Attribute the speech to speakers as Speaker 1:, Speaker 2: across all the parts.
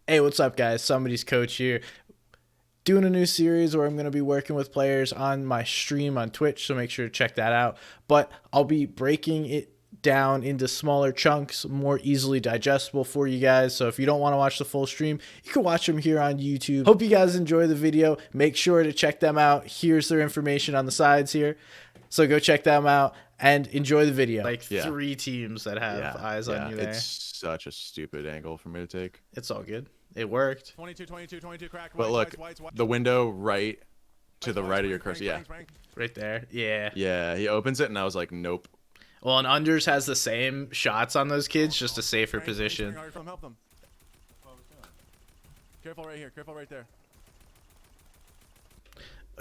Speaker 1: Hey, what's up, guys? Somebody's coach here. Doing a new series where I'm going to be working with players on my stream on Twitch, so make sure to check that out. But I'll be breaking it down into smaller chunks, more easily digestible for you guys. So if you don't want to watch the full stream, you can watch them here on YouTube. Hope you guys enjoy the video. Make sure to check them out. Here's their information on the sides here. So go check them out and enjoy the video. Like three teams that have eyes on you there.
Speaker 2: It's such a stupid angle for me to take.
Speaker 1: It's all good. It worked.
Speaker 3: 22, crack.
Speaker 2: But look, the window right to the right of your cursor. Yeah.
Speaker 1: Right there. Yeah.
Speaker 2: Yeah, he opens it and I was like, nope.
Speaker 1: Well, and Unders has the same shots on those kids, just a safer position.
Speaker 3: Help them. Careful right here. Careful right there.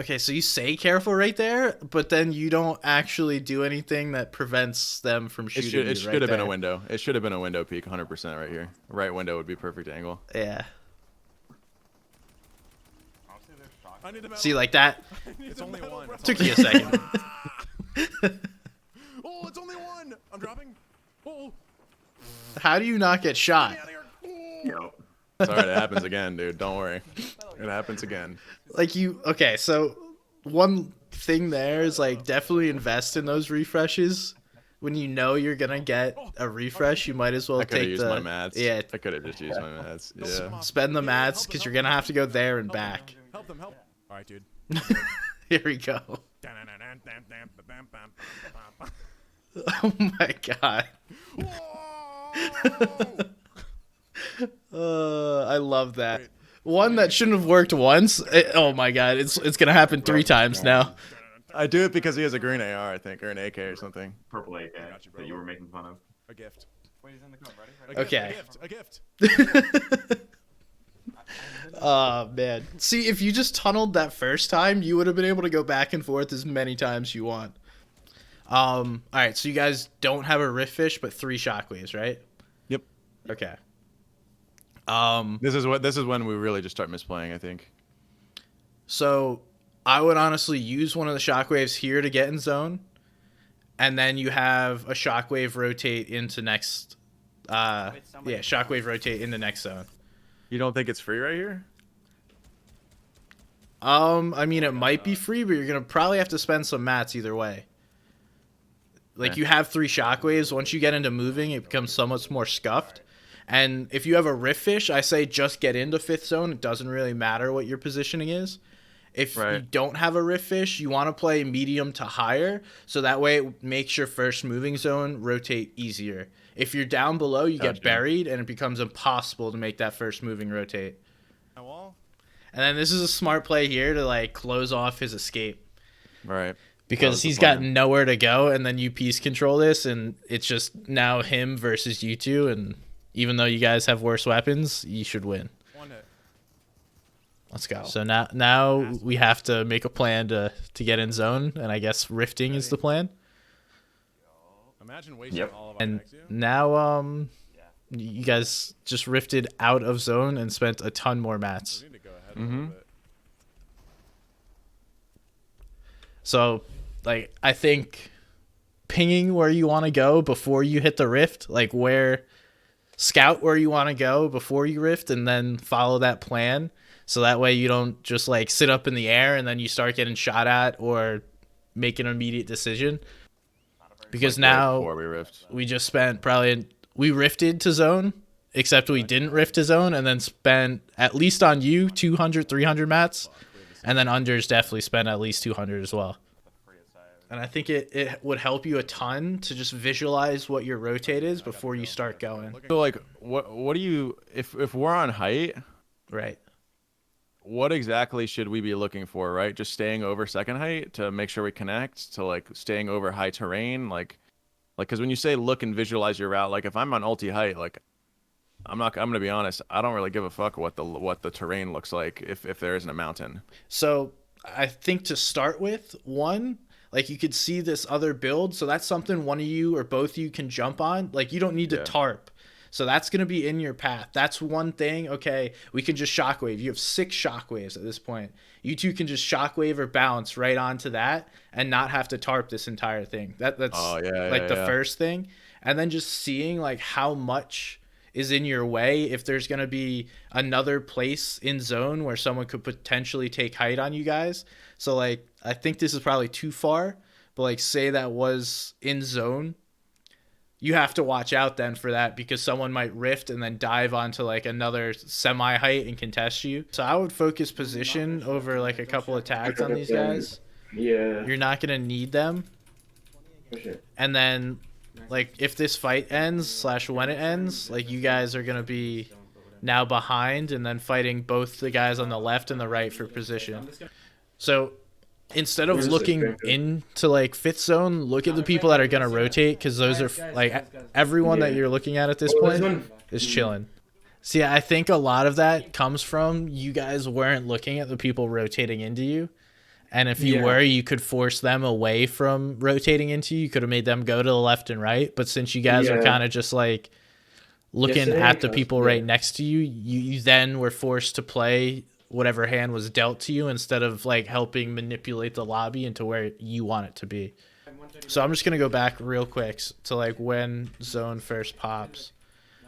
Speaker 1: Okay, so you say careful right there, but then you don't actually do anything that prevents them from shooting.
Speaker 2: It should have been a window. It should have been a window peek 100% right here. Right window would be perfect angle.
Speaker 1: Yeah. See, like that?
Speaker 3: It's only one.
Speaker 1: Took you a second.
Speaker 3: Oh, it's only one. I'm dropping. Oh.
Speaker 1: How do you not get shot?
Speaker 2: Yo. Sorry, it happens again, dude. Don't worry. It happens again.
Speaker 1: Like okay, so one thing there is like definitely invest in those refreshes. When you know you're gonna get a refresh, you might as well take
Speaker 2: my mats.
Speaker 1: Yeah,
Speaker 2: I could have just used my mats. Yeah.
Speaker 1: Spend the mats because you're gonna have to go there and back.
Speaker 3: Help them. All right, dude.
Speaker 1: Here we go. Oh my god. I love that. One that shouldn't have worked once. Oh my god, it's gonna happen 3 times now.
Speaker 2: I do it because he has a green AR, I think, or an AK or something.
Speaker 4: Purple AK that you were making fun of.
Speaker 3: A gift.
Speaker 4: Wait, he's in the cup, ready?
Speaker 1: Okay.
Speaker 3: A gift.
Speaker 1: Oh man. See, if you just tunneled that first time, you would have been able to go back and forth as many times you want. All right, so you guys don't have a rift fish, but 3 shockwaves, right?
Speaker 2: Yep.
Speaker 1: Okay.
Speaker 2: This is when we really just start misplaying, I think.
Speaker 1: So I would honestly use one of the shockwaves here to get in zone, and then you have a shockwave rotate into next. Shockwave rotate in the next zone.
Speaker 2: You don't think it's free right here?
Speaker 1: I mean, it might be free, but you're gonna probably have to spend some mats either way. Like you have 3 shockwaves. Once you get into moving, it becomes so much more scuffed. And if you have a rift fish, I say just get into 5th zone. It doesn't really matter what your positioning is. If you don't have a rift fish, you want to play medium to higher, so that way it makes your first moving zone rotate easier. If you're down below, you get buried, and it becomes impossible to make that first moving rotate. And then this is a smart play here to like close off his escape.
Speaker 2: Right.
Speaker 1: Because he's got nowhere to go, and then you piece control this, and it's just now him versus you two, and even though you guys have worse weapons, you should win. Let's go. So now we have to make a plan to get in zone, and I guess rifting is the plan.
Speaker 3: Imagine wasting all of our
Speaker 1: and now you guys just rifted out of zone and spent a ton more mats.
Speaker 3: We need to go ahead a little bit.
Speaker 1: So like I think pinging where you want to go before you hit the rift, like scout where you want to go before you rift, and then follow that plan. So that way you don't just like sit up in the air and then you start getting shot at or make an immediate decision. Because now we just spent we rifted to zone, except we didn't rift to zone, and then spent at least on you 200, 300 mats. And then Unders definitely spent at least 200 as well. And I think it would help you a ton to just visualize what your rotate is before you start going.
Speaker 2: So like what do you if we're on height,
Speaker 1: right?
Speaker 2: What exactly should we be looking for, right? Just staying over second height to make sure we connect, to like staying over high terrain, like because when you say look and visualize your route, like if I'm on ulti height, like I'm gonna be honest, I don't really give a fuck what the terrain looks like if there isn't a mountain.
Speaker 1: So I think to start with, like you could see this other build, so that's something one of you or both of you can jump on. Like you don't need to tarp. So that's going to be in your path. That's one thing. Okay, we can just shockwave. You have 6 shockwaves at this point. You two can just shockwave or bounce right onto that and not have to tarp this entire thing. That's the first thing. And then just seeing like how much is in your way, if there's going to be another place in zone where someone could potentially take height on you guys. So like, I think this is probably too far, but like say that was in zone, you have to watch out then for that, because someone might rift and then dive onto like another semi height and contest you. So I would focus position over like a couple of tags on these guys.
Speaker 5: Yeah.
Speaker 1: You're not going to need them. And then like if this fight ends / when it ends, like you guys are going to be now behind and then fighting both the guys on the left and the right for position. So instead of looking into like fifth zone, look at the people that are going to rotate, because those are like everyone that you're looking at this point is chilling. See, I think a lot of that comes from you guys weren't looking at the people rotating into you. And if you were, you could force them away from rotating into you. You could have made them go to the left and right. But since you guys are kind of just like looking at the people right next to you, you then were forced to play whatever hand was dealt to you instead of like helping manipulate the lobby into where you want it to be. So I'm just going to go back real quick to like when zone first pops.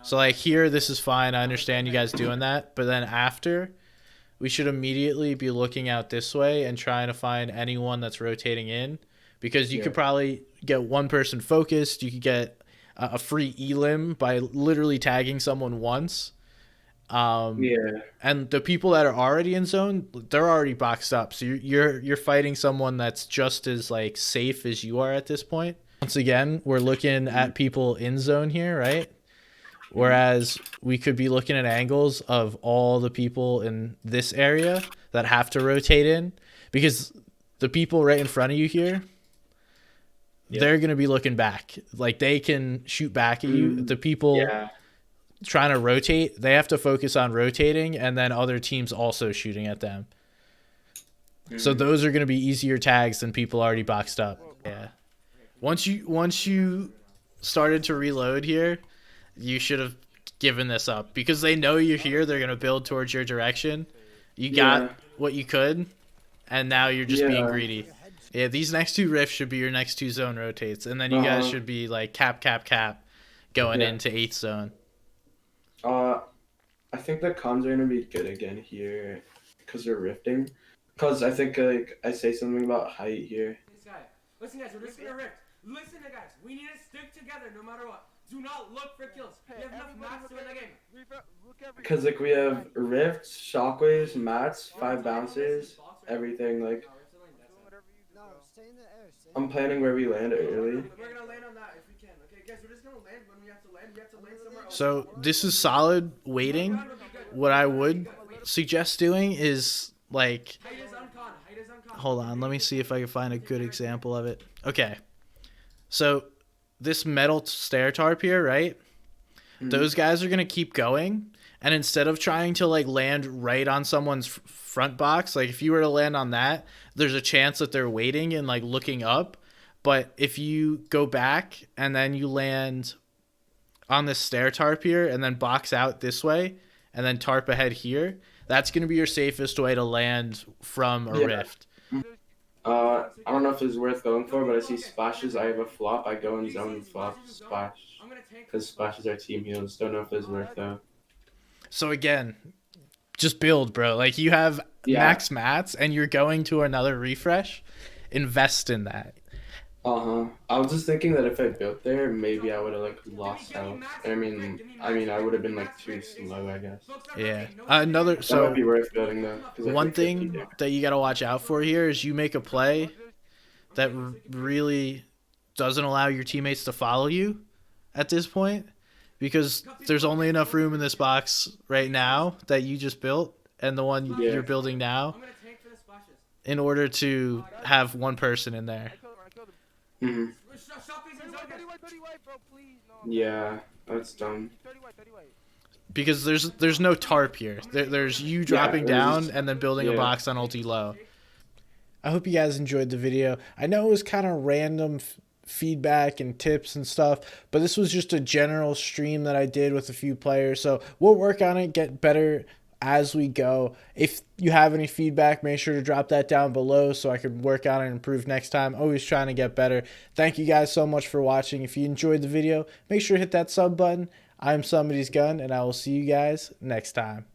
Speaker 1: So like here, this is fine. I understand you guys doing that. But then after, we should immediately be looking out this way and trying to find anyone that's rotating in, because you could probably get one person focused. You could get a free elim by literally tagging someone once. And the people that are already in zone, they're already boxed up. So you're fighting someone that's just as like safe as you are at this point. Once again, we're looking at people in zone here, right? Whereas we could be looking at angles of all the people in this area that have to rotate in, because the people right in front of you here, they're going to be looking back. Like they can shoot back at you. The people trying to rotate, they have to focus on rotating, and then other teams also shooting at them. So those are going to be easier tags than people already boxed up. Yeah. Once you started to reload here, you should have given this up, because they know you're here. They're going to build towards your direction. You got what you could, and now you're just being greedy. Yeah, these next two rifts should be your next two zone rotates, and then you guys should be like cap going into 8th zone.
Speaker 5: I think the cons are going to be good again here because they're rifting. Because I think like I say something about height here.
Speaker 6: Listen guys, we're just going to rift. Listen guys, we need to stick together no matter what. Do not look for kills. We have enough mats to win the game.
Speaker 5: Because like we have rifts, shockwaves, mats, 5 bouncers, everything. Like I'm planning where we land early.
Speaker 6: We're gonna land on that if we can. Okay, guys, we're just gonna land when we have to land. We have to land somewhere else.
Speaker 1: So this is solid waiting. What I would suggest doing is like, hold on, let me see if I can find a good example of it. Okay, so this metal stair tarp here, right? Those guys are going to keep going. And instead of trying to like land right on someone's front box, like if you were to land on that, there's a chance that they're waiting and like looking up. But if you go back and then you land on this stair tarp here and then box out this way and then tarp ahead here, that's going to be your safest way to land from a rift.
Speaker 5: I don't know if it's worth going for, but I see splashes. I have a flop. I go in zone and flop splash. Because splashes are team heals. Don't know if it's worth though. So
Speaker 1: again, just build, bro. Like you have max mats and you're going to another refresh. Invest in that.
Speaker 5: I was just thinking that if I built there, maybe I would have like lost health. I mean, I would have been like too slow, I guess.
Speaker 1: Yeah.
Speaker 5: That would be worth building though.
Speaker 1: One thing that you gotta watch out for here is you make a play that really doesn't allow your teammates to follow you at this point, because there's only enough room in this box right now that you just built and the one you're building now in order to have one person in there.
Speaker 5: Yeah, that's dumb.
Speaker 1: Because there's no tarp here. There's you dropping down and then building a box on ulti low. I hope you guys enjoyed the video. I know it was kind of random feedback and tips and stuff, but this was just a general stream that I did with a few players. So we'll work on it, get better as we go. If you have any feedback, make sure to drop that down below so I can work on it and improve next time. Always trying to get better. Thank you guys so much for watching. If you enjoyed the video, make sure to hit that sub button. I'm Somebody's Gun, and I will see you guys next time.